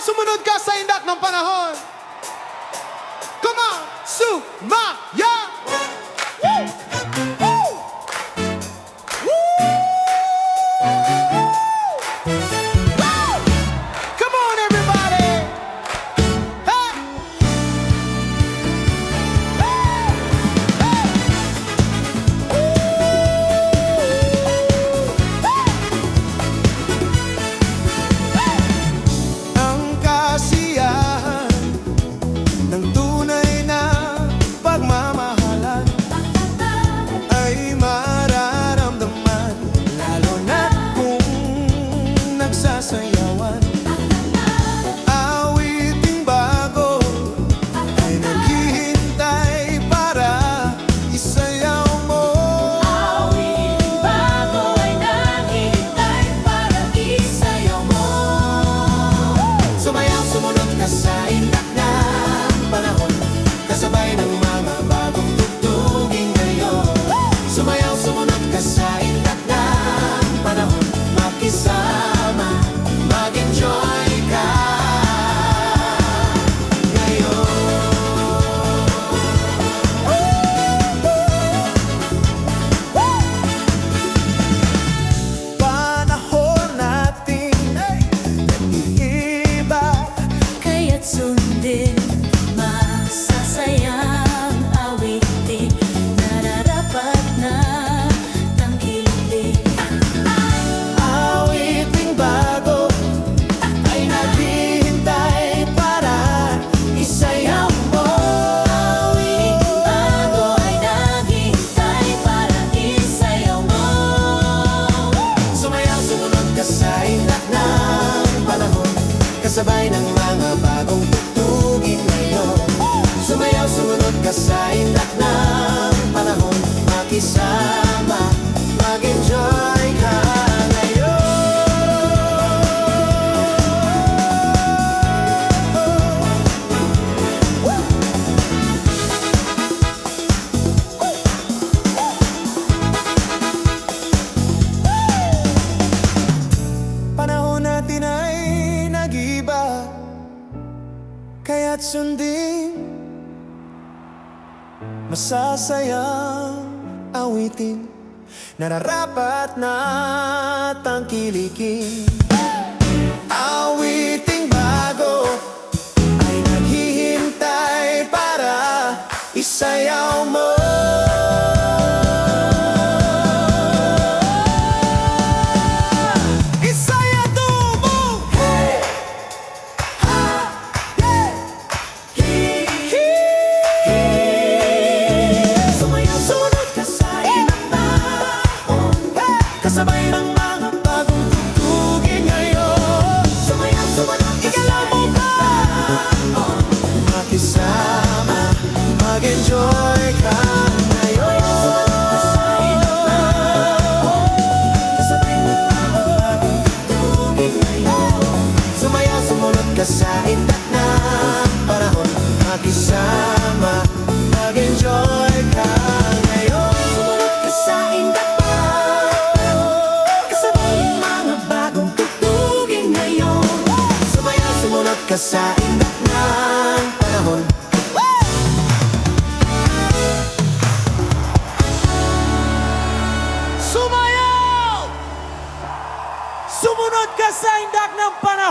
sumunod ka sa indak ng panahon. Come on, sumaya! Woo! Woo! Woo! Woo! Come on, everybody! Hey! Hey! Ang kasiyahan ng tunay na pagmamahalan ay mararamdaman, lalo na kung nagsasayawan. Awiting bago ay naghihintay para isayaw mo. Awiting bago ay naghihintay para isayaw mo. Sumayaw, sumunod ka sa indak ng panahon, kasabay ng mga bagong tugtugin ngayon. Sumayaw, sumunod ka sa indak ng panahon, makisama, mag-enjoy ka ngayon. Panahon natin nag-iiba, Kaya't sundin masasayang awitin, nararapat na tangkilikin. awiting bago ay naghihintay para isayaw mo. Awiting bago ay naghihintay para isayaw mo. Sumayaw, sumunod ka sa indak ng panahon, kasabay ng mga bagong tugtugin ngayon. Sumayaw, sumunod ka sa indak ng panahon, makisama, mag-enjoy ka ngayon. Panahon natin ay nag-iba, kaya't sundin masasayang awitin, nararapat na tangkilikin. Awiting bago ay naghihintay para isayaw mo. Isaya tumo! Hey! Ha! Yeah! Hi! Hi! Sumayaw, sumunod ka sa indak panahon, kasabay ng mga bagong tugtugin ngayon. Sumayaw, sumunod ka sa indak panahon, makisama, mag-enjoy ka ngayon. Kasabay ng mga bagong tugtugin ngayon. Sumayaw, sumunod ka sa indak ng panahon, makisama, mag-enjoy ka ngayon. Sumunod ka sa indak panahon, kasabay ng mga bagong tugtugin ngayon. Sumayaw, sumunod ka sa indak ng panahon. Sumayaw! Sumunod ka sa indak ng panahon.